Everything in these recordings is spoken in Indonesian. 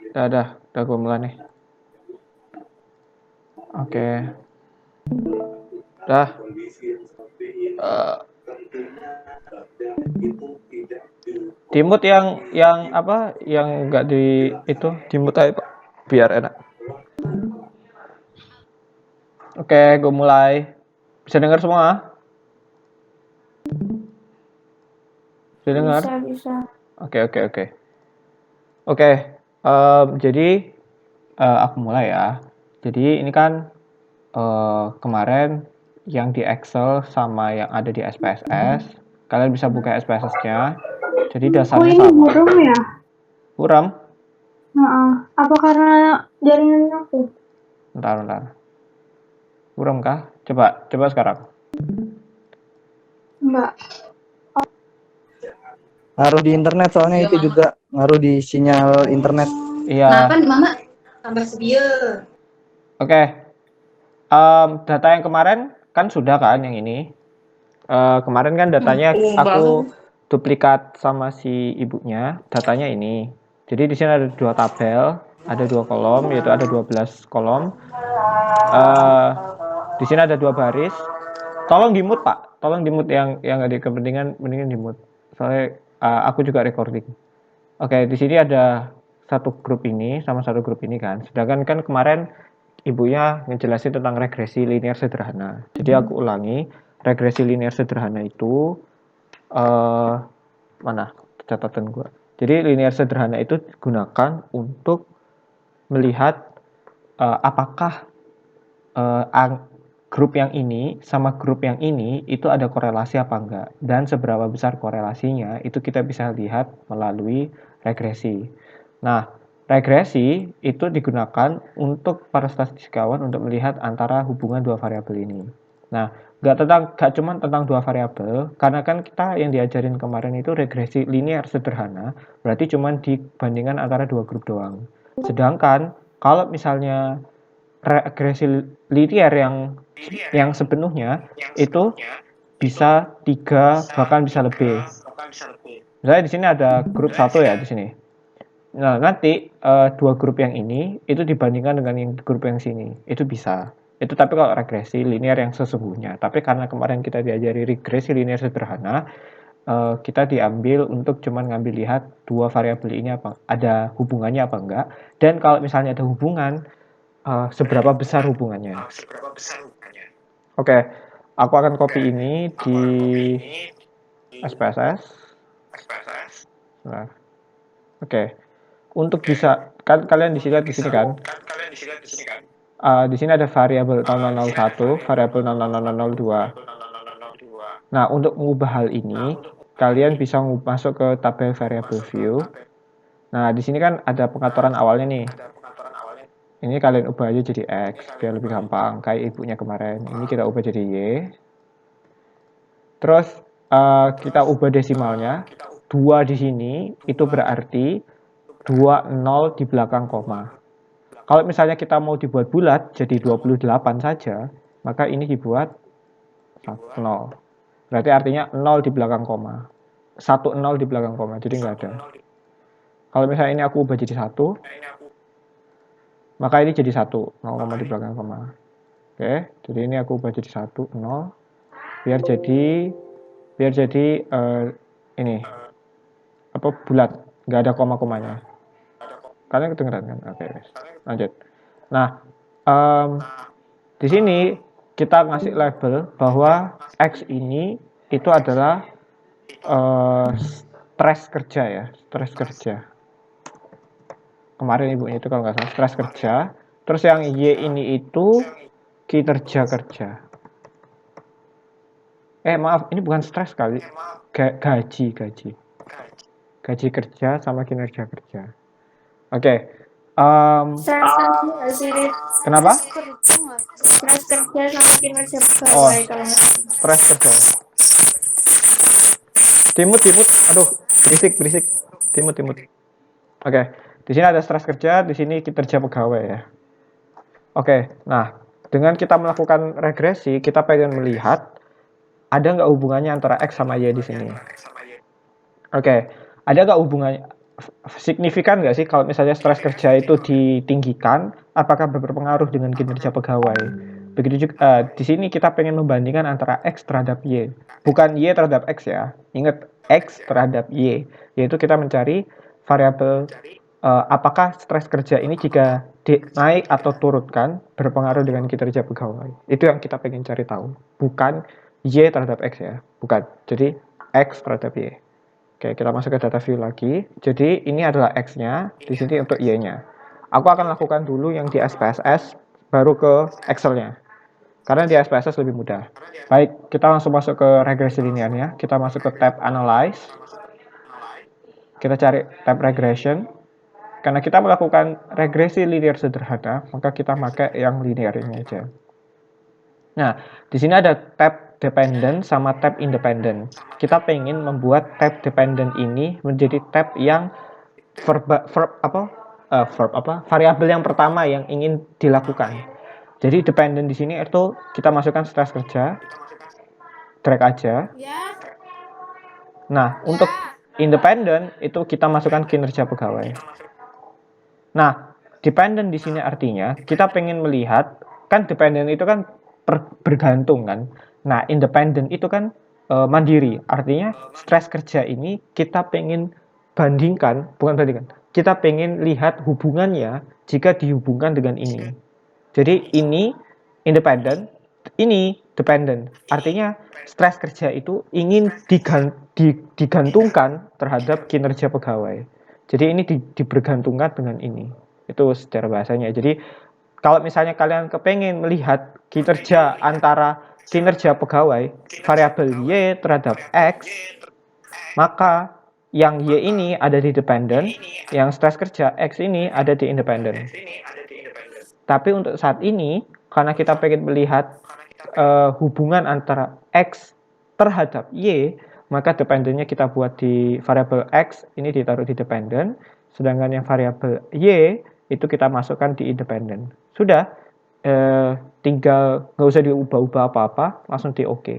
Udah gue mulai nih. Oke. Dah. Dimut yang apa? Yang enggak di itu dimut aja, Pak. Biar enak. Oke, gue mulai. Bisa dengar semua? Bisa dengar? Bisa. Oke. Jadi aku mulai ya. Jadi ini kan kemarin yang di Excel sama yang ada di SPSS. Kalian bisa buka SPSS-nya. Jadi Oh, dasarnya ini sama. buram ya? Buram? Apa karena jaringan aku? Bentar. Buram kah? Coba sekarang. Enggak. Ngaruh di internet soalnya itu juga ngaruh di sinyal internet. Iya. Kenapa nih Mama? Tambah sedia. Oke. Data yang kemarin kan sudah kan yang ini. Kemarin kan datanya aku duplikat sama si ibunya, datanya ini. Jadi di sini ada 2 tabel, ada 2 kolom, yaitu ada 12 kolom. Di sini ada 2 baris. Tolong di-mute, Pak. Tolong di-mute yang ada kepentingan, mendingan di-mute. Soalnya aku juga recording. Oke, di sini ada satu grup ini sama satu grup ini kan. Sedangkan kan kemarin ibunya ngejelasin tentang regresi linear sederhana. Jadi aku ulangi, regresi linear sederhana itu mana catatan gue. Jadi linear sederhana itu digunakan untuk melihat apakah grup yang ini sama grup yang ini itu ada korelasi apa enggak, dan seberapa besar korelasinya itu kita bisa lihat melalui regresi. Nah, regresi itu digunakan untuk para statistikawan untuk melihat antara hubungan dua variabel ini. Nah, nggak cuma tentang dua variabel, karena kan kita yang diajarin kemarin itu regresi linear sederhana, berarti cuma dibandingkan antara dua grup doang. Sedangkan kalau misalnya regresi linear yang sepenuhnya itu bisa 3 bahkan bisa lebih. Misalnya di sini ada grup 1 ya di sini. Nah, nanti dua grup yang ini itu dibandingkan dengan yang grup yang sini. Itu bisa. Itu tapi kalau regresi linear yang sesungguhnya. Tapi karena kemarin kita diajari regresi linear sederhana, kita diambil untuk cuman ngambil lihat dua variabel ini apa ada hubungannya apa enggak. Dan kalau misalnya ada hubungan, seberapa besar hubungannya. Oke, aku akan copy ini di SPSS. Nah, oke. Untuk bisa kan kalian di sini kan. Di sini ada variabel 0001, variabel 0002. Nah, untuk mengubah hal ini, kalian bisa masuk ke tabel variable view. Nah, di sini kan ada pengaturan awalnya nih. Ini kalian ubah aja jadi X, biar lebih gampang. Kayak ibunya kemarin. Ini kita ubah jadi Y. Terus kita ubah desimalnya. 2 di sini itu berarti 20 di belakang koma. Kalau misalnya kita mau dibuat bulat jadi 28 saja, maka ini dibuat 0. Berarti artinya 0 di belakang koma. 10 di belakang koma, jadi nggak ada. Kalau misalnya ini aku ubah jadi 1, maka ini jadi 1, 0, di belakang koma. Oke, jadi ini aku ubah jadi 1, 0. Biar jadi ini apa bulat, nggak ada koma-komanya. Kalian kedengeran kan? Oke, lanjut. Nah, di sini kita ngasih label bahwa X ini itu adalah stres kerja ya, stres kerja. Kemarin ibunya itu kalau nggak salah stres kerja. Terus yang Y ini itu kinerja kerja. Maaf, ini bukan stres kali. Gaji kerja sama kinerja kerja. Oke. Stres nggak sih? Kenapa? Stres kerja sama kinerja pegawai kalau stres kerja. Timut. Aduh, berisik. Timut. Oke. Di sini ada stres kerja, di sini kinerja pegawai ya. Oke. Nah, dengan kita melakukan regresi, kita pengen melihat ada nggak hubungannya antara X sama Y di sini. Oke. Ada nggak hubungannya? signifikan nggak sih kalau misalnya stres kerja itu ditinggikan, apakah berpengaruh dengan kinerja pegawai? Begitu juga di sini kita pengen membandingkan antara X terhadap Y, bukan Y terhadap X ya. Ingat X terhadap Y, yaitu kita mencari variabel apakah stres kerja ini jika naik atau turunkan berpengaruh dengan kinerja pegawai. Itu yang kita pengen cari tahu, bukan Y terhadap X ya, bukan. Jadi X terhadap Y. Oke, kita masuk ke data view lagi. Jadi ini adalah X-nya, di sini untuk Y-nya. Aku akan lakukan dulu yang di SPSS, baru ke Excel-nya. Karena di SPSS lebih mudah. Baik, kita langsung masuk ke regresi linearnya. Kita masuk ke tab Analyze. Kita cari tab Regression. Karena kita melakukan regresi linear sederhana, maka kita pakai yang linear ini aja. Nah, di sini ada tab dependent sama tab independent. Kita pengen membuat tab dependent ini menjadi tab yang variabel yang pertama yang ingin dilakukan. Jadi dependent di sini itu kita masukkan stres kerja, drag aja. Ya. Nah, untuk independent itu kita masukkan kinerja pegawai. Nah, dependent di sini artinya kita pengen melihat, kan dependent itu kan bergantung kan. Nah, independent itu kan mandiri. Artinya stres kerja ini kita pengen bandingkan, bukan bandingkan. Kita pengen lihat hubungannya jika dihubungkan dengan ini. Jadi ini independent, ini dependent. Artinya stres kerja itu ingin digantungkan terhadap kinerja pegawai. Jadi ini dibergantungkan dengan ini. Itu secara bahasanya. Jadi kalau misalnya kalian kepengen melihat kinerja antara kinerja pegawai variabel Y terhadap X, maka yang Y ini ada di dependent, yang stres kerja X ini ada di independent. Tapi untuk saat ini, karena kita pengen melihat hubungan antara X terhadap Y, maka dependentnya kita buat di variabel X, ini ditaruh di dependent, sedangkan yang variabel Y itu kita masukkan di independent. Sudah, tinggal nggak usah diubah-ubah apa-apa, langsung di OK.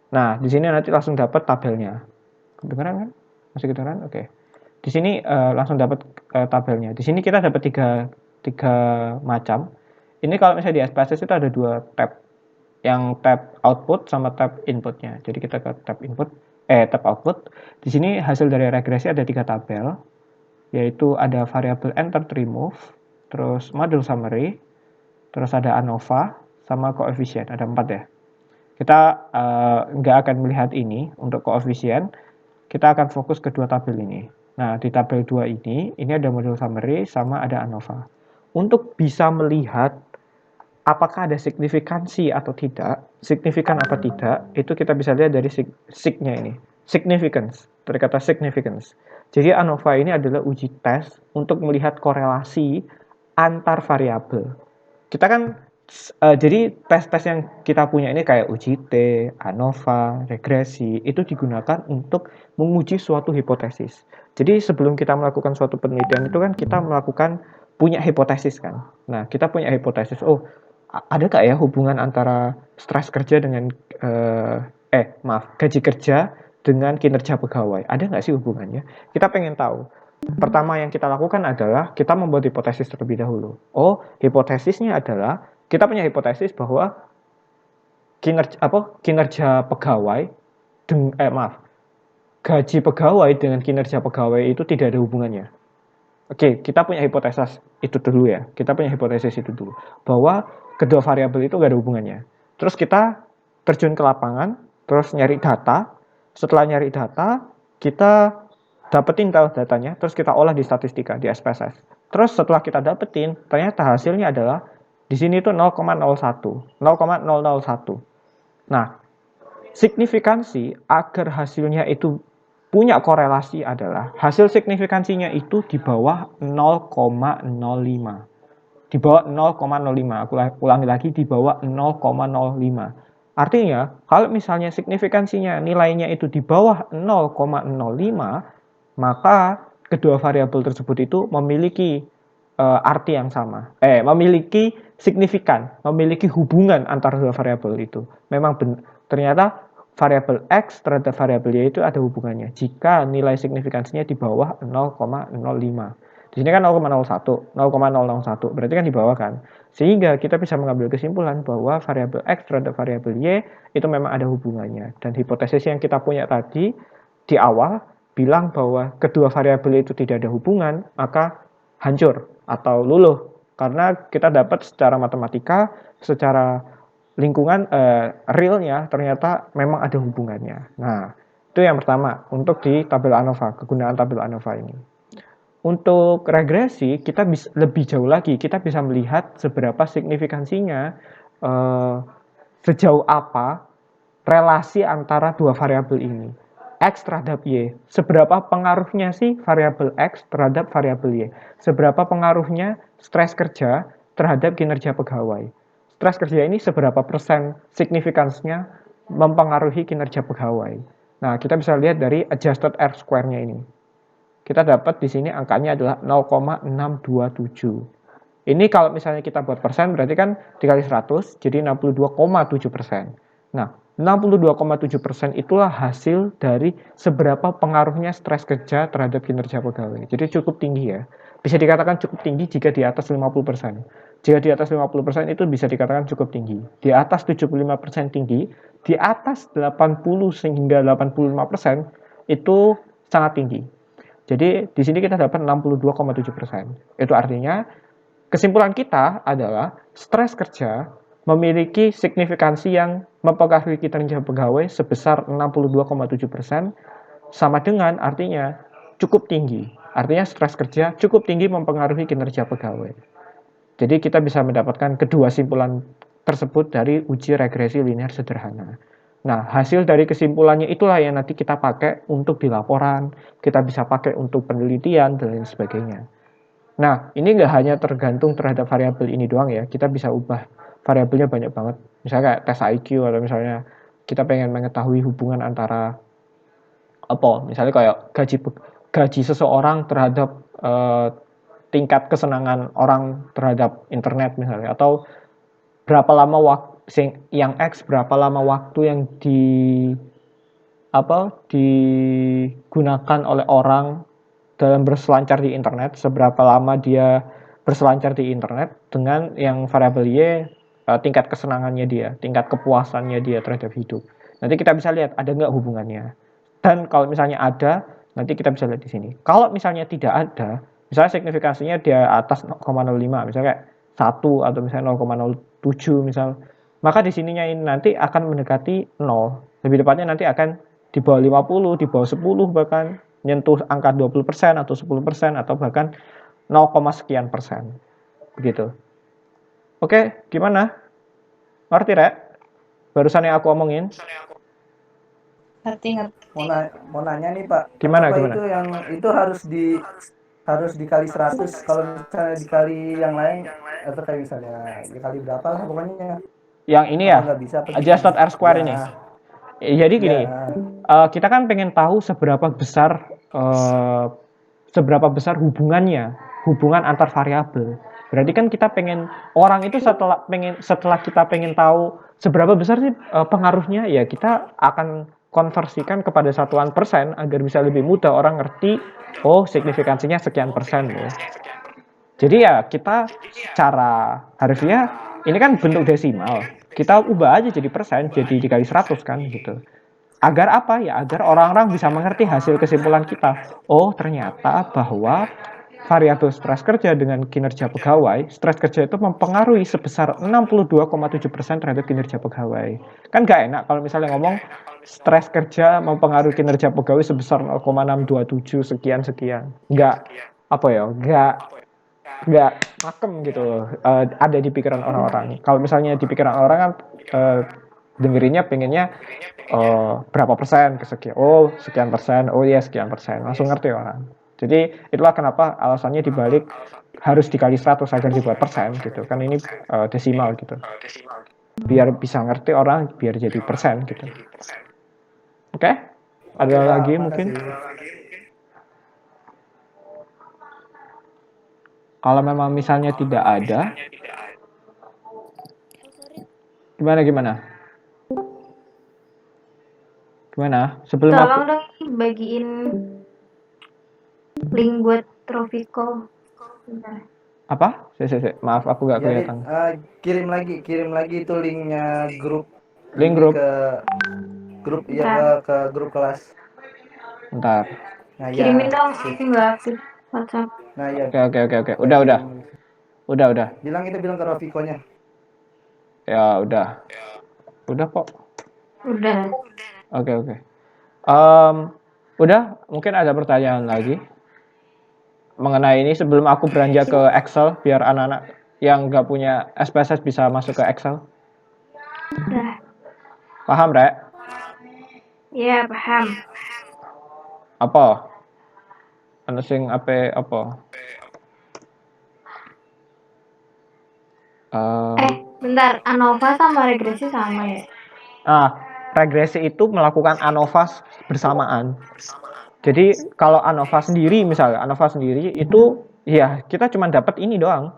Nah, di sini nanti langsung dapat tabelnya. Kedengaran kan? Masih kedengaran? Oke. Di sini langsung dapat tabelnya. Di sini kita dapat tiga macam. Ini kalau misalnya di SPSS itu ada dua tab. Yang tab output sama tab inputnya. Jadi kita ke tab input, tab output. Di sini hasil dari regresi ada 3 tabel. Yaitu ada variabel entered remove, terus module summary, terus ada ANOVA, sama koefisien. Ada 4 ya. Kita nggak akan melihat ini untuk koefisien. Kita akan fokus ke 2 tabel ini. Nah, di tabel 2 ini ada module summary sama ada ANOVA. Untuk bisa melihat apakah ada signifikansi atau tidak, signifikan apa tidak, itu kita bisa lihat dari sig-nya ini. Significance, dari kata significance. Jadi ANOVA ini adalah uji tes untuk melihat korelasi antar variabel. Kita kan, jadi tes-tes yang kita punya ini kayak uji T, ANOVA, regresi, itu digunakan untuk menguji suatu hipotesis. Jadi sebelum kita melakukan suatu penelitian itu kan kita punya hipotesis kan. Nah, kita punya hipotesis, ada nggak ya hubungan antara stres kerja dengan gaji kerja dengan kinerja pegawai? Ada nggak sih hubungannya? Kita pengen tahu. Pertama yang kita lakukan adalah kita membuat hipotesis terlebih dahulu. Hipotesisnya adalah kita punya hipotesis bahwa kinerja pegawai gaji pegawai dengan kinerja pegawai itu tidak ada hubungannya. Oke, kita punya hipotesis itu dulu ya. Kita punya hipotesis itu dulu bahwa kedua variabel itu nggak ada hubungannya. Terus kita terjun ke lapangan, terus nyari data. Setelah nyari data, kita dapetin datanya, terus kita olah di statistika, di SPSS. Terus setelah kita dapetin, ternyata hasilnya adalah di sini itu 0,01. Nah, signifikansi agar hasilnya itu punya korelasi adalah hasil signifikansinya itu di bawah 0,05. Di bawah 0,05. Aku ulangi lagi, di bawah 0,05. Artinya, kalau misalnya signifikansinya nilainya itu di bawah 0,05, maka kedua variabel tersebut itu memiliki arti yang sama. Memiliki signifikan, memiliki hubungan antara dua variabel itu. Memang ternyata variabel X terhadap variabel Y itu ada hubungannya jika nilai signifikansinya di bawah 0,05. Di sini kan 0,01, 0,001, berarti kan di bawah kan. Sehingga kita bisa mengambil kesimpulan bahwa variabel X terhadap variabel Y itu memang ada hubungannya. Dan hipotesis yang kita punya tadi di awal bilang bahwa kedua variabel itu tidak ada hubungan, maka hancur atau luluh. Karena kita dapat secara matematika, secara lingkungan realnya ternyata memang ada hubungannya. Nah, itu yang pertama untuk di tabel ANOVA, kegunaan tabel ANOVA ini. Untuk regresi, kita bisa lebih jauh lagi, kita bisa melihat seberapa signifikansinya, sejauh apa relasi antara dua variabel ini, X terhadap Y. Seberapa pengaruhnya sih variabel X terhadap variabel Y? Seberapa pengaruhnya stres kerja terhadap kinerja pegawai? Stres kerja ini seberapa persen signifikansinya mempengaruhi kinerja pegawai? Nah, kita bisa lihat dari adjusted R square-nya ini. Kita dapat di sini angkanya adalah 0,627. Ini kalau misalnya kita buat persen, berarti kan dikali 100, jadi 62,7%. Nah, 62,7% itulah hasil dari seberapa pengaruhnya stres kerja terhadap kinerja pegawai. Jadi cukup tinggi ya. Bisa dikatakan cukup tinggi jika di atas 50%. Jika di atas 50% itu bisa dikatakan cukup tinggi. Di atas 75% tinggi, di atas 80 hingga 85% itu sangat tinggi. Jadi di sini kita dapat 62,7%. Itu artinya kesimpulan kita adalah stres kerja memiliki signifikansi yang mempengaruhi kinerja pegawai sebesar 62,7%, sama dengan artinya cukup tinggi. Artinya stres kerja cukup tinggi mempengaruhi kinerja pegawai. Jadi kita bisa mendapatkan kedua simpulan tersebut dari uji regresi linear sederhana. Nah, hasil dari kesimpulannya itulah yang nanti kita pakai untuk di laporan, kita bisa pakai untuk penelitian, dan lain sebagainya. Nah, ini nggak hanya tergantung terhadap variabel ini doang ya, kita bisa ubah variabelnya banyak banget. Misalnya kayak tes IQ, atau misalnya kita pengen mengetahui hubungan antara misalnya kayak gaji seseorang terhadap tingkat kesenangan orang terhadap internet misalnya, atau berapa lama waktu yang X, berapa lama waktu yang digunakan oleh orang dalam berselancar di internet, seberapa lama dia berselancar di internet, dengan yang variabel Y tingkat kesenangannya dia, tingkat kepuasannya dia terhadap hidup. Nanti kita bisa lihat ada nggak hubungannya. Dan kalau misalnya ada, nanti kita bisa lihat di sini. Kalau misalnya tidak ada, misalnya signifikansinya di atas 0,05, misalnya kayak 1 atau misalnya 0,07 misal, maka di sininya ini nanti akan mendekati 0. Lebih tepatnya nanti akan di bawah 50, di bawah 10 bahkan, nyentuh angka 20% atau 10% atau bahkan 0, sekian persen. Begitu. Oke, gimana? Ngerti, Rek? Barusan yang aku omongin. Ngerti. Mau nanya nih Pak. Gimana? Itu yang itu harus dikali 100. Kalau misalnya dikali yang lain, atau kayak misalnya dikali berapa lah pokoknya. Yang ini ya, bisa, adjusted R square ini. Jadi gini, kita kan pengen tahu seberapa besar hubungan antar variabel. Berarti kan kita pengen orang itu setelah kita pengen tahu seberapa besar sih pengaruhnya, ya kita akan konversikan kepada satuan persen agar bisa lebih mudah orang ngerti, oh signifikansinya sekian persen ya. Jadi ya kita secara harfiah ini kan bentuk desimal, kita ubah aja jadi persen, jadi dikali 100 kan gitu. Agar apa ya? Agar orang-orang bisa mengerti hasil kesimpulan kita. Oh ternyata bahwa variabel stres kerja dengan kinerja pegawai, stres kerja itu mempengaruhi sebesar 62,7% terhadap kinerja pegawai. Kan gak enak kalau misalnya ngomong stres kerja mempengaruhi kinerja pegawai sebesar 0,627 sekian-sekian. Nggak pakem gitu. Ada di pikiran orang-orang. Kalau misalnya di pikiran orang kan dengerinnya pengennya berapa persen kesekian. Oh sekian persen, oh iya sekian persen. Langsung ngerti orang. Jadi itulah kenapa alasannya dibalik harus dikali 100 agar dibuat persen gitu. Kan ini desimal gitu. Biar bisa ngerti orang, biar jadi persen gitu. Oke? Ada lagi mungkin? Kalau memang misalnya tidak ada, gimana? Gimana? Sebelum aku Tolong dong bagiin link buat Tropico. Bentar. apa? Maaf aku nggak Jadi kelihatan. kirim lagi itu linknya grup Link ini grup. ke grup ya Bentar. ke grup kelas. Bentar. Nah ya, Kirimin dong, sip. aku nggak aktif WhatsApp. Nah ya, Oke. Udah. Udah. bilang ke Rofikonya. Ya udah. Udah kok. Udah. Oke. Udah, mungkin ada pertanyaan lagi mengenai ini sebelum aku beranjak ke Excel biar anak-anak yang nggak punya SPSS bisa masuk ke Excel. Udah. Paham, Rek? Ya, paham. Apa? Anu sing apa? Bentar. ANOVA sama regresi sama ya? Regresi itu melakukan ANOVA bersamaan. Jadi kalau ANOVA sendiri misalnya, ANOVA sendiri itu ya kita cuma dapat ini doang.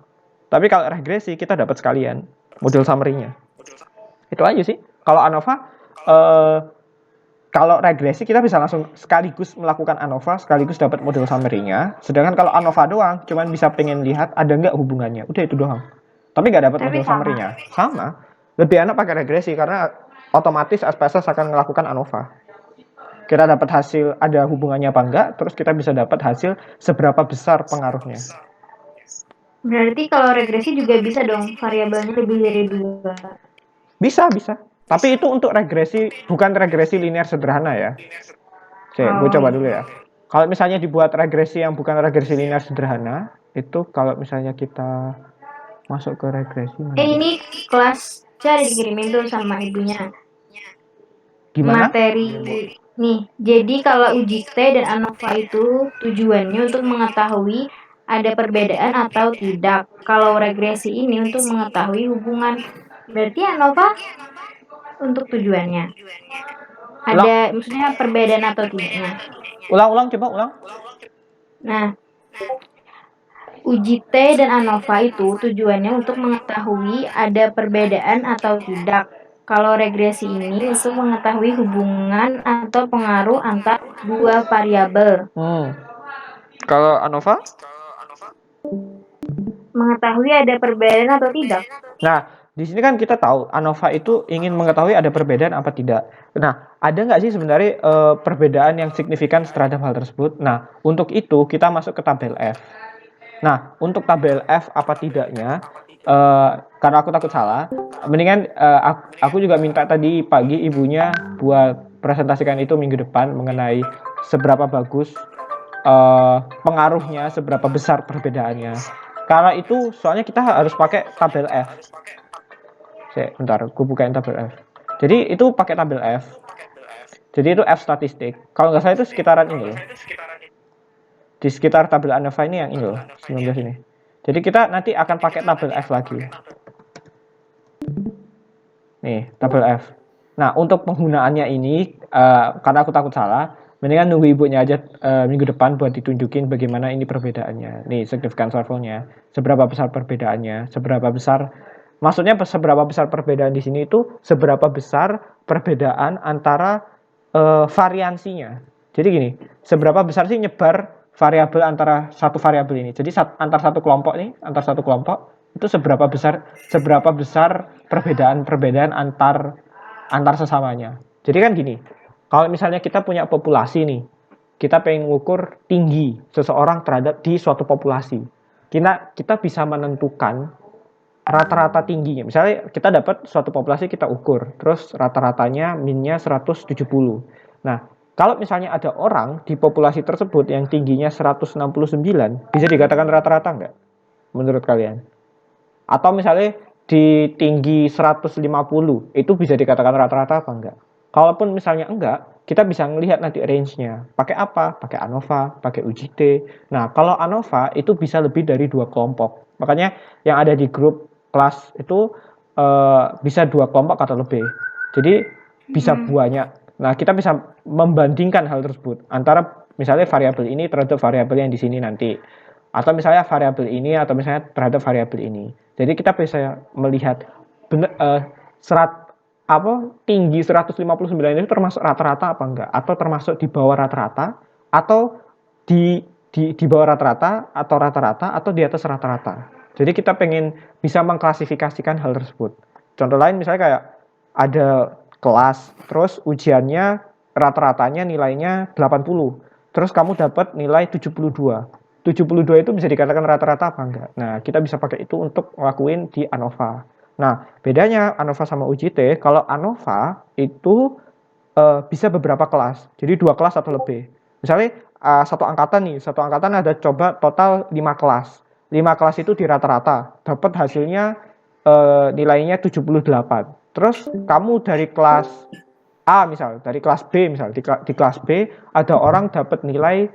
Tapi kalau regresi kita dapat sekalian model summary-nya. Itu aja sih. Kalau ANOVA kalau regresi kita bisa langsung sekaligus melakukan ANOVA, sekaligus dapat model summary-nya. Sedangkan kalau ANOVA doang, cuman bisa pengen lihat ada nggak hubungannya. Udah itu doang. Tapi nggak dapat Tapi model sama. summary-nya. Sama. Lebih enak pakai regresi karena otomatis SPSS akan melakukan ANOVA. Kita dapat hasil ada hubungannya apa enggak, terus kita bisa dapat hasil seberapa besar pengaruhnya. Berarti kalau regresi juga bisa dong variabelnya lebih dari 2. Bisa. Tapi itu untuk regresi, bukan regresi linear sederhana ya. Oke, gue coba dulu ya. Kalau misalnya dibuat regresi yang bukan regresi linear sederhana, itu kalau misalnya kita masuk ke regresi mana? Ini kelas C dikirimin tuh sama ibunya. Gimana? Materi nih. Jadi kalau uji T dan ANOVA itu tujuannya untuk mengetahui ada perbedaan atau tidak. Kalau regresi ini untuk mengetahui hubungan. Berarti ANOVA untuk tujuannya. Ada maksudnya perbedaan atau tidaknya. Coba ulang. Nah, uji T dan ANOVA itu tujuannya untuk mengetahui ada perbedaan atau tidak. Kalau regresi ini untuk mengetahui hubungan atau pengaruh antar dua variabel. Kalau ANOVA? Mengetahui ada perbedaan atau tidak. Nah, di sini kan kita tahu ANOVA itu ingin mengetahui ada perbedaan apa tidak. Nah, ada nggak sih sebenarnya perbedaan yang signifikan terhadap hal tersebut? Nah, untuk itu kita masuk ke tabel F. Nah, untuk tabel F apa tidaknya, karena aku takut salah, mendingan aku juga minta tadi pagi ibunya buat presentasikan itu minggu depan mengenai seberapa bagus pengaruhnya, seberapa besar perbedaannya. Karena itu soalnya kita harus pakai tabel F. Bentar, aku bukain tabel F. Jadi itu pakai tabel F. Jadi itu F statistik. Kalau nggak salah itu sekitaran ini loh. Di sekitar tabel ANOVA ini yang ini loh, 19 ini. Jadi kita nanti akan pakai tabel F lagi. Nih, tabel F. Nah, untuk penggunaannya ini, karena aku takut salah, mendingan nunggu ibunya aja minggu depan buat ditunjukin bagaimana ini perbedaannya. Nih, significance levelnya. Seberapa besar perbedaannya, maksudnya seberapa besar perbedaan di sini itu seberapa besar perbedaan antara variansinya. Jadi gini, seberapa besar sih nyebar variabel antara satu variabel ini. Jadi antar satu kelompok itu seberapa besar perbedaan antar sesamanya. Jadi kan gini, kalau misalnya kita punya populasi nih, kita pengen ngukur tinggi seseorang terhadap di suatu populasi. Kita bisa menentukan rata-rata tingginya. Misalnya kita dapat suatu populasi kita ukur, terus rata-ratanya minnya 170. Nah, kalau misalnya ada orang di populasi tersebut yang tingginya 169, bisa dikatakan rata-rata nggak? Menurut kalian? Atau misalnya di tinggi 150, itu bisa dikatakan rata-rata apa enggak? Kalaupun misalnya enggak, kita bisa melihat nanti range-nya. Pakai apa? Pakai ANOVA, pakai UGT. Nah, kalau ANOVA itu bisa lebih dari 2 kelompok. Makanya yang ada di grup kelas itu bisa 2 kelompok atau lebih. Jadi bisa banyak. Nah, kita bisa membandingkan hal tersebut antara misalnya variabel ini terhadap variabel yang di sini nanti. Atau misalnya variabel ini atau misalnya terhadap variabel ini. Jadi kita bisa melihat tinggi 159 itu termasuk rata-rata apa enggak, atau termasuk di bawah rata-rata, atau di bawah rata-rata, atau rata-rata, atau di atas rata-rata. Jadi kita pengen bisa mengklasifikasikan hal tersebut. Contoh lain misalnya kayak ada kelas, terus ujiannya rata-ratanya nilainya 80, terus kamu dapat nilai 72. 72 itu bisa dikatakan rata-rata apa enggak? Nah, kita bisa pakai itu untuk ngelakuin di ANOVA. Nah, bedanya ANOVA sama UJT, kalau ANOVA itu bisa beberapa kelas, jadi 2 kelas atau lebih. Misalnya satu angkatan ada coba total 5 kelas. 5 kelas itu di rata-rata, dapat hasilnya nilainya 78. Terus kamu dari kelas A misal, dari kelas B misal, di kelas B ada orang dapat nilai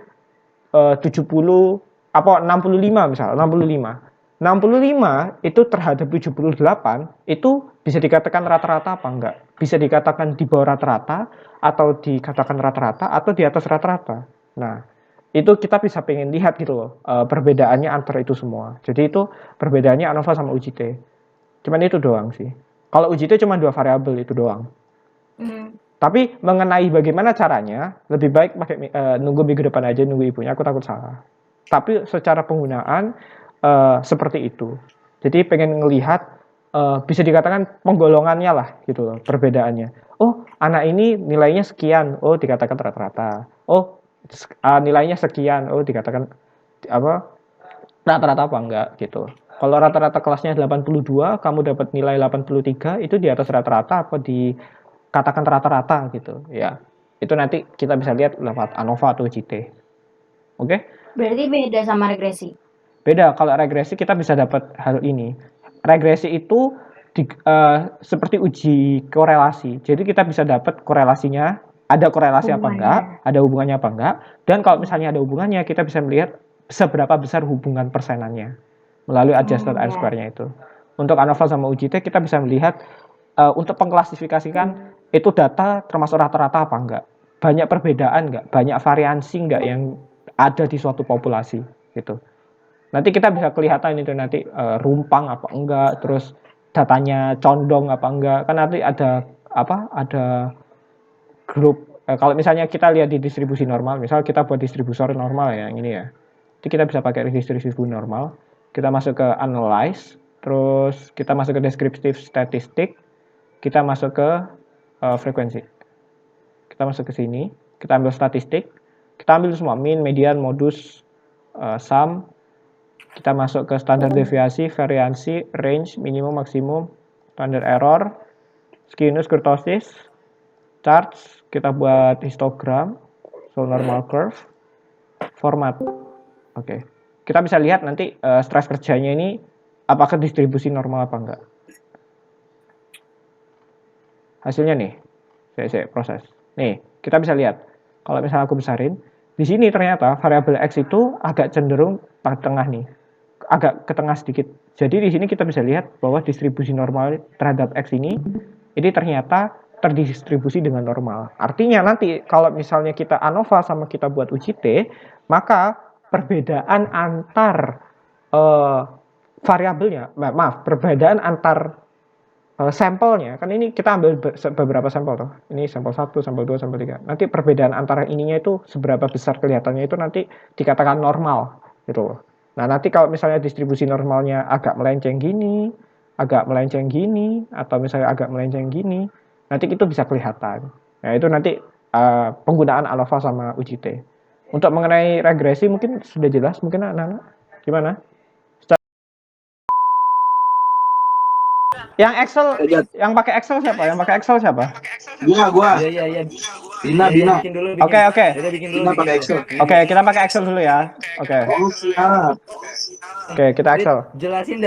70 65 misal, 65. 65 itu terhadap 78 itu bisa dikatakan rata-rata apa enggak? Bisa dikatakan di bawah rata-rata, atau dikatakan rata-rata, atau di atas rata-rata. Nah, itu kita bisa pengen lihat gitu loh, perbedaannya antara itu semua. Jadi itu perbedaannya ANOVA sama UJT. Cuman itu doang sih. Kalau UJT cuma 2 variabel itu doang. Tapi mengenai bagaimana caranya, lebih baik pakai nunggu minggu depan aja, nunggu ibunya, aku takut salah. Tapi secara penggunaan seperti itu. Jadi pengen ngelihat bisa dikatakan penggolongannya lah gitu loh, perbedaannya. Oh, anak ini nilainya sekian, oh dikatakan rata-rata. Oh, nilainya sekian, oh dikatakan apa? Rata-rata apa enggak gitu. Kalau rata-rata kelasnya 82, kamu dapat nilai 83, itu di atas rata-rata apa dikatakan rata-rata gitu. Ya. Itu nanti kita bisa lihat lewat ANOVA atau UJT. Oke? Berarti beda sama regresi. Beda, kalau regresi kita bisa dapat hal ini. Regresi itu seperti uji korelasi. Jadi kita bisa dapat korelasinya, ada korelasi apa enggak, ada hubungannya apa enggak. Dan kalau misalnya ada hubungannya, kita bisa melihat seberapa besar hubungan persenannya melalui adjusted R-square-nya itu. Untuk ANOVA sama UJT kita bisa melihat untuk mengklasifikasikan itu data termasuk rata-rata apa enggak. Banyak perbedaan enggak, banyak variansi enggak yang ada di suatu populasi gitu. Nanti kita bisa kelihatan itu nanti rumpang apa enggak, terus datanya condong apa enggak. Kan nanti ada ada grup kalau misalnya kita lihat di distribusi normal, misal kita buat distributor normal ya, yang ini ya. Jadi kita bisa pakai distribusi normal, kita masuk ke analyze, terus kita masuk ke descriptive statistic, kita masuk ke frekuensi. Kita masuk ke sini, kita ambil statistik, kita ambil semua mean, median, modus, sum. Kita masuk ke standar deviasi, variansi, range, minimum, maksimum, standar error, skewness, kurtosis, charts, kita buat histogram, so normal curve, format. Oke. Kita bisa lihat nanti stress kerjanya ini apakah distribusi normal apa enggak. Hasilnya nih, saya proses. Nih, kita bisa lihat. Kalau misalnya aku besarin, di sini ternyata variabel X itu agak cenderung tengah nih. Agak ke tengah sedikit. Jadi di sini kita bisa lihat bahwa distribusi normal terhadap X ini ternyata terdistribusi dengan normal. Artinya nanti kalau misalnya kita ANOVA sama kita buat UJT, maka perbedaan antar variabelnya, perbedaan antar sampelnya, kan ini kita ambil beberapa sampel toh. Ini sampel 1, sampel 2, sampel 3. Nanti perbedaan antara ininya itu seberapa besar kelihatannya itu nanti dikatakan normal gitu loh. Nah, nanti kalau misalnya distribusi normalnya agak melenceng gini, atau misalnya agak melenceng gini, nanti itu bisa kelihatan. Nah, itu nanti penggunaan ANOVA sama UJT. Untuk mengenai regresi mungkin sudah jelas, mungkin anak-anak gimana? Yang Excel, yang pakai Excel siapa? Yang pakai Excel siapa? Gua. Iya. Bina. Bikin dulu. Oke. Bina pakai Excel. Oke, kita pakai Excel dulu ya. Oke. Oh, siap. Oke, kita Excel. Jelasin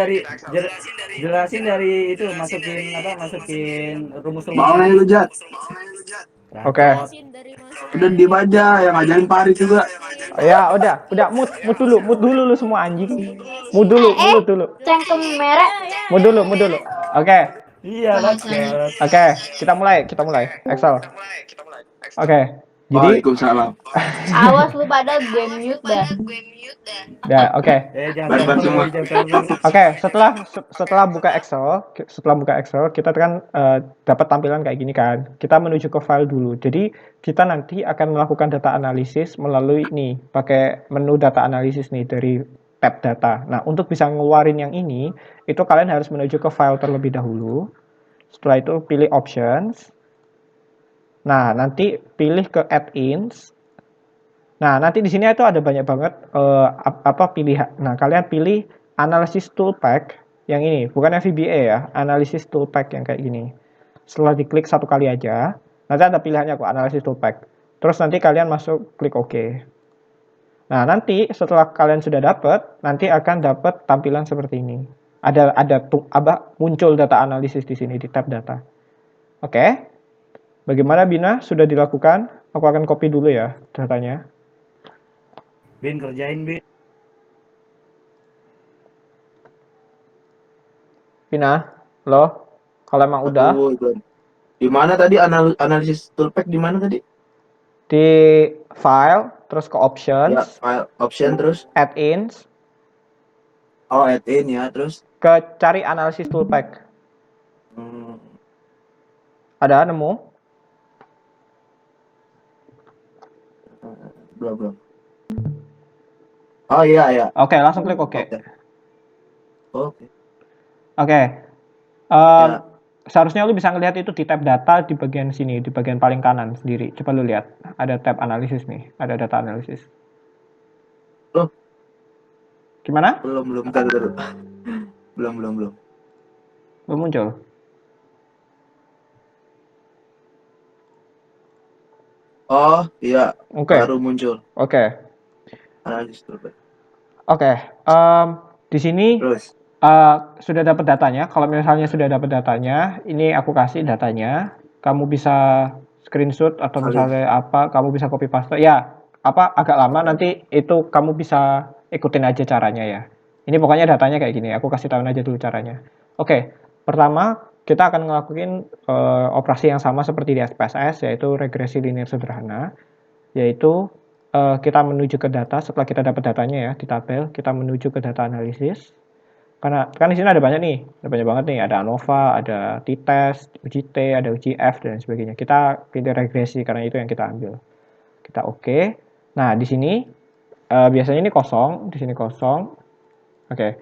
dari itu, masukin rumus-rumus. Mau nanya lu, Jat? Oke. Udah dibaca, yang ngajarin Paris juga. Ya, udah mut dulu lu semua anjing. Mut dulu. Cengkem merah. Mut dulu. Oke. Iya, Oke, kita mulai. Excel. Oke. Jadi, Waalaikumsalam. Awas lu pada gue mute dah. ya oke. Jangan Barbar semua. Oke, setelah buka Excel, kita kan dapat tampilan kayak gini kan. Kita menuju ke file dulu. Jadi kita nanti akan melakukan data analisis melalui ini, pakai menu data analisis nih dari tab data. Nah, untuk bisa ngeluarin yang ini, itu kalian harus menuju ke file terlebih dahulu. Setelah itu pilih options. Nah, nanti pilih ke add-ins. Nah, nanti di sini itu ada banyak banget pilihan. Nah, kalian pilih Analysis Tool Pack yang ini, bukan yang VBA ya, Analysis Tool Pack yang kayak gini. Setelah diklik satu kali aja, nanti ada pilihannya kok, Analysis Tool Pack. Terus nanti kalian masuk klik OK. Nah, nanti setelah kalian sudah dapat, nanti akan dapat tampilan seperti ini. Ada muncul data analisis di sini di tab data. Oke. Bagaimana Bina? Sudah dilakukan? Aku akan copy dulu ya datanya. Bin, kerjain, Bin. Bina, lo? Kalau emang udah, Di mana tadi analisis toolpack di mana tadi? di file, terus ke options, Ya, file option terus. add-ins, Oh, add in ya, terus. ke cari Analysis Tool Pack. Ada nemu? Belum. Oh iya ya. Oke, langsung klik OK. Oke. Oke. Ya. Seharusnya lu bisa ngelihat itu di tab data di bagian sini, di bagian paling kanan sendiri. Coba lu lihat, ada tab analisis nih, ada data analisis. Loh? Gimana? Belum. Bentar. Belum. Belum muncul. Oh iya. Oke. Baru muncul. Oke. Analisis toolpack. Oke. Di sini Terus. sudah dapat datanya. Kalau misalnya sudah dapat datanya, ini aku kasih datanya. Kamu bisa screenshot atau misalnya apa, kamu bisa copy paste. Ya, agak lama nanti itu kamu bisa ikutin aja caranya ya. Ini pokoknya datanya kayak gini. Aku kasih tahu aja dulu caranya. Oke. Pertama, kita akan ngelakuin operasi yang sama seperti di SPSS, yaitu regresi linear sederhana. Yaitu kita menuju ke data. Setelah kita dapat datanya ya di tabel, kita menuju ke data analisis. Karena kan di sini ada banyak nih, ada banyak banget nih, ada ANOVA, ada t-test, UGT, ada UGF dan sebagainya. Kita pilih regresi karena itu yang kita ambil. Kita oke. Nah, di sini biasanya ini kosong, di sini kosong. Oke.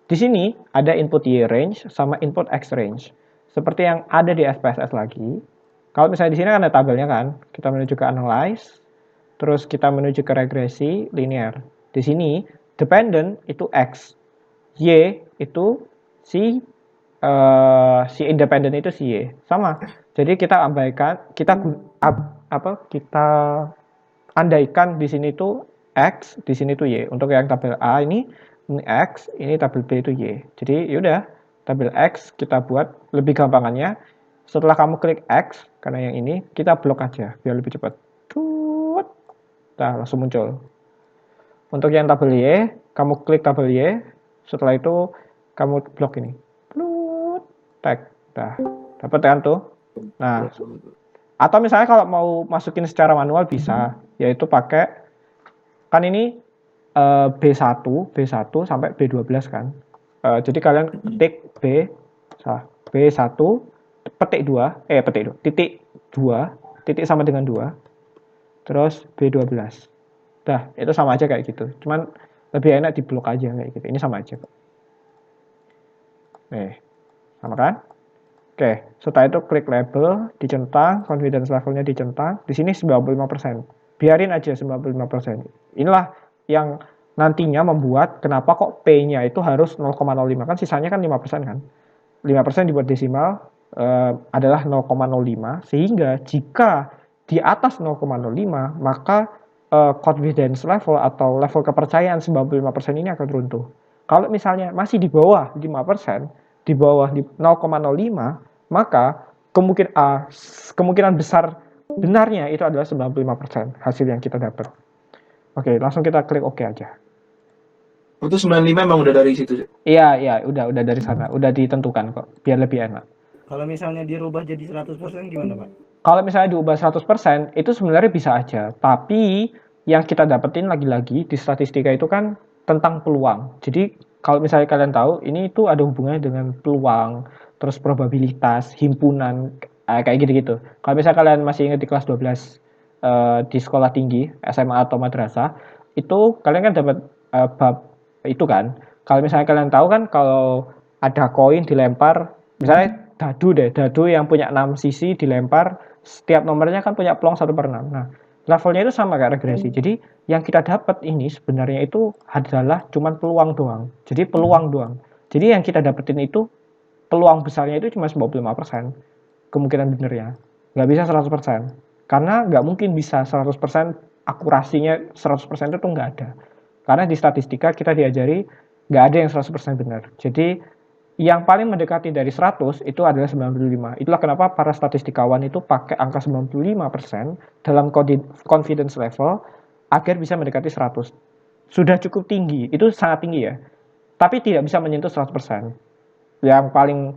Di sini ada input Y range sama input X range. Seperti yang ada di SPSS lagi. Kalau misalnya di sini kan ada tabelnya kan, kita menuju ke analyze, terus kita menuju ke regresi linear. Di sini dependent itu X. Y itu si independen itu si Y sama. Jadi kita abaikan, kita andaikan di sini tuh X, di sini tuh Y. Untuk yang tabel A ini X, ini tabel B itu Y. Jadi yaudah tabel X kita buat lebih gampangannya. Setelah kamu klik X, karena yang ini kita blok aja biar lebih cepat. Nah, langsung muncul. Untuk yang tabel Y, kamu klik tabel Y. Setelah itu kamu blok ini. Tag. Nah, dapat kan tuh. Nah, atau misalnya kalau mau masukin secara manual bisa, yaitu pakai kan ini B1 sampai B12 kan. Jadi kalian ketik B1 titik 2 titik sama dengan 2 terus B12. Dah, itu sama aja kayak gitu. Cuman lebih enak diblok aja kayak gitu. Ini sama aja kok. Nih, sama kan? Oke, setelah itu klik label, dicentang, confidence levelnya dicentang. Di sini 95%. Biarin aja 95%. Inilah yang nantinya membuat kenapa kok P-nya itu harus 0,05. Kan sisanya kan 5% kan. 5% dibuat desimal adalah 0,05. Sehingga jika di atas 0,05, maka confidence level atau level kepercayaan 95% ini akan runtuh. Kalau misalnya masih di bawah 5%, di bawah 0,05, maka kemungkinan besar benarnya itu adalah 95% hasil yang kita dapat. Oke, langsung kita klik OK aja. Itu 95 emang udah dari situ? Iya, udah dari sana. Udah ditentukan kok, biar lebih enak. Kalau misalnya dirubah jadi 100% gimana, Pak? Kalau misalnya diubah 100%, itu sebenarnya bisa aja. Tapi yang kita dapetin lagi-lagi di statistika itu kan tentang peluang. Jadi kalau misalnya kalian tahu, ini itu ada hubungannya dengan peluang, terus probabilitas, himpunan, kayak gitu-gitu. Kalau misalnya kalian masih ingat di kelas 12 di sekolah tinggi, SMA atau madrasah, itu kalian kan dapat bab itu kan. Kalau misalnya kalian tahu kan kalau ada koin dilempar, misalnya dadu yang punya 6 sisi dilempar, setiap nomornya kan punya peluang 1/6. Nah, levelnya itu sama kayak regresi. Jadi yang kita dapat ini sebenarnya itu adalah cuman peluang doang. Jadi peluang doang. Jadi yang kita dapetin itu peluang besarnya itu cuma 95% kemungkinan benernya. Nggak bisa 100%. Karena nggak mungkin bisa 100% akurasinya 100% itu nggak ada. Karena di statistika kita diajari nggak ada yang 100% benar. Jadi yang paling mendekati dari 100 itu adalah 95. Itulah kenapa para statistikawan itu pakai angka 95% dalam confidence level agar bisa mendekati 100. Sudah cukup tinggi, itu sangat tinggi ya. Tapi tidak bisa menyentuh 100%. Yang paling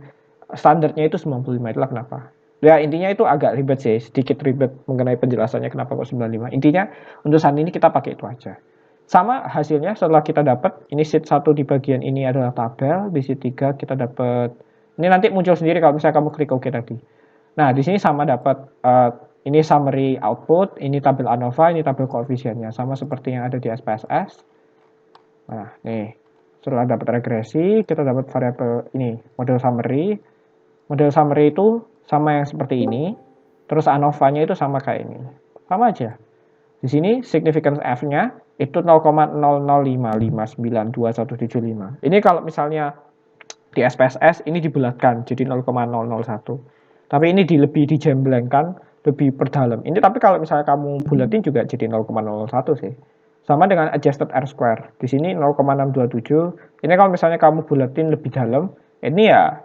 standarnya itu 95, itulah kenapa. Ya intinya itu agak ribet sih, sedikit ribet mengenai penjelasannya kenapa kok 95. Intinya untuk saat ini kita pakai itu aja. Sama hasilnya setelah kita dapat, ini sheet 1 di bagian ini adalah tabel, di sheet 3 kita dapat, ini nanti muncul sendiri kalau misalnya kamu klik OK tadi. Nah, di sini sama dapat, ini summary output, ini tabel ANOVA, ini tabel koefisiennya, sama seperti yang ada di SPSS. Nah, nih, setelah dapat regresi, kita dapat variabel ini, model summary. Model summary itu sama yang seperti ini, terus ANOVA-nya itu sama kayak ini. Sama aja. Di sini significance F-nya itu 0,005592175. Ini kalau misalnya di SPSS ini dibulatkan jadi 0,001. Tapi ini lebih dijemblengkan, lebih perdalam. Ini tapi kalau misalnya kamu bulatin juga jadi 0,01 sih. Sama dengan adjusted R-square. Di sini 0,627. Ini kalau misalnya kamu bulatin lebih dalam, ini ya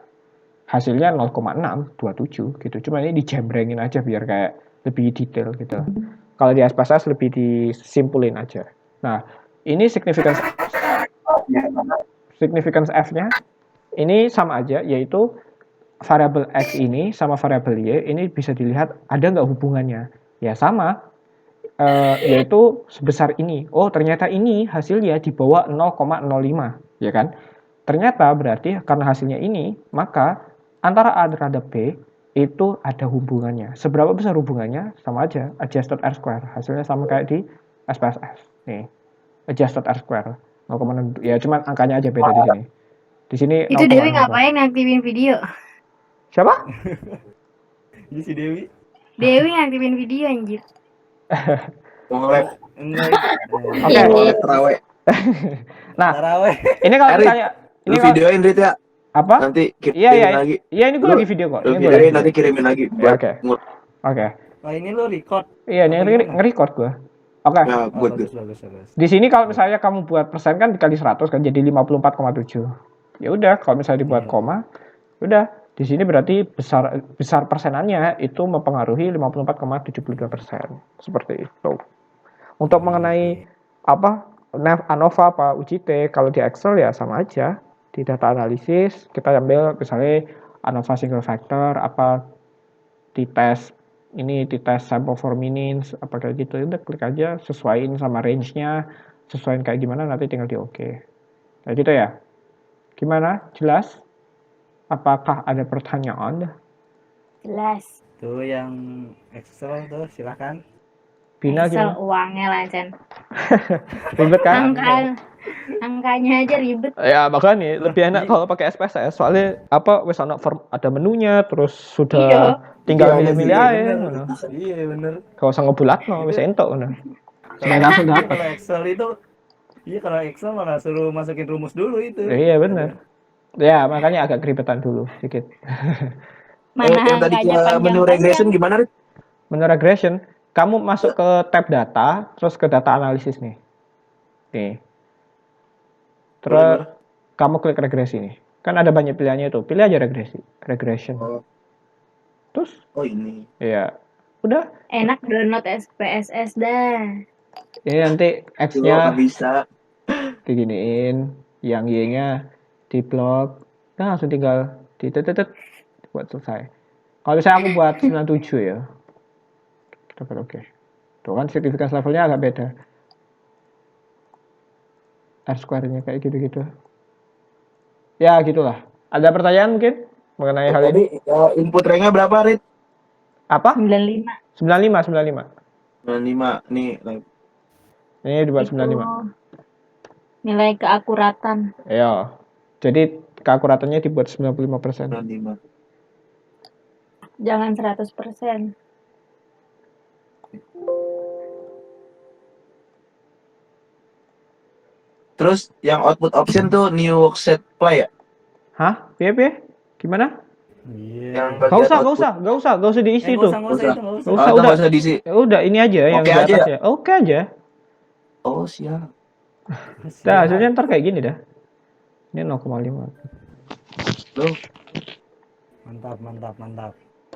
hasilnya 0,627 gitu. Cuma ini dijembrengin aja biar kayak lebih detail gitu. Kalau di SPSS lebih disimpulin aja. Nah, ini significance F-nya ini sama aja, yaitu variabel X ini sama variabel Y ini bisa dilihat ada nggak hubungannya. Ya sama, yaitu sebesar ini. Oh ternyata ini hasilnya di bawah 0,05, ya kan? Ternyata berarti karena hasilnya ini, maka antara A terhadap B itu ada hubungannya. Seberapa besar hubungannya? Sama aja, adjusted R-square. Hasilnya sama kayak di SPSS. Nih, adjusted R-square. 0,6, ya cuman angkanya aja beda di sini. Di sini Itu Dewi ngapain ngaktifin video? Siapa? Ini si Dewi. Dewi ngaktifin video anjir. Ngolek. Oke. Terawih. Nah, Taraweh. ini kalau Erik, misalnya Lu videoin Rit ya. apa? Nanti Iya, kirimin lagi. Iya, ini gue lagi video kok. Lu Ini videoin nanti kirimin lagi. Ya, oke. Oke. Nah ini lo record. Iya, ini nge-record gue. Oke. Ya, good. Bagus. Di sini kalau misalnya kamu buat persen kan dikali 100 kan jadi 54,7. Ya udah, kalau misalnya dibuat koma, udah. Di sini berarti besar persenannya itu mempengaruhi 54,72%. Seperti itu. Untuk mengenai apa ANOVA apa UJT, kalau di Excel ya sama aja. Di data analisis kita ambil misalnya ANOVA single factor apa di tes sample for meanings apa kayak gitu, udah klik aja, sesuaiin sama range-nya, sesuaiin kayak gimana, nanti tinggal di OK. Kayak gitu ya. Gimana? Jelas? Apakah ada pertanyaan? Jelas. Tuh yang Excel tuh silakan. Bina Excel gimana? uangnya lah Chan. Ribet kan? Angkanya aja ribet. Ya makanya lebih enak kalau pakai SPSS, soalnya apa wes ada menunya, terus sudah tinggal milih-milih aja. Iya bener. Kalau usah ngebulatno wes entok ngono. Langsung dapat. Kalau Excel itu kalau Excel malah suruh masukin rumus dulu itu. Iya bener. Ya makanya agak keribetan dulu sedikit. Yang tadi ke menu regression gimana Rit? Menu regression, kamu masuk ke tab data, terus ke data analisis nih. Nih. Terus kamu klik regresi nih. Kan ada banyak pilihannya itu. Pilih aja regression. Terus? Oh ini. Iya. Udah. Enak download SPSS dah. Ini nanti X-nya bisa diginiin, yang Y-nya di blok. Nah, langsung tinggal buat selesai. Kalau misalnya aku buat 97 ya. Dapat oke. Tuh kan significance levelnya agak beda. R square-nya kayak gitu-gitu. Ya, gitulah. Ada pertanyaan mungkin mengenai hal ini? Tadi input ranknya berapa, Rit? Apa? 95. 95, 95. 95 nih. Ini dibuat Itu 95. nilai keakuratan. Ya. Jadi keakuratannya dibuat 95%. 95. Jangan 100%. Terus yang output option tuh new workset play ya? Hah? Piye? Gimana? Iya. Gak usah diisi tuh. Nggak usah itu, nggak usah. Nggak usah, udah. Nggak usah diisi. Ya udah, ini aja yang Oke di aja atas ya. Oke aja. Oh, siap. Dah, hasilnya ntar kayak gini dah. Ini 0,5. Loh, Mantap.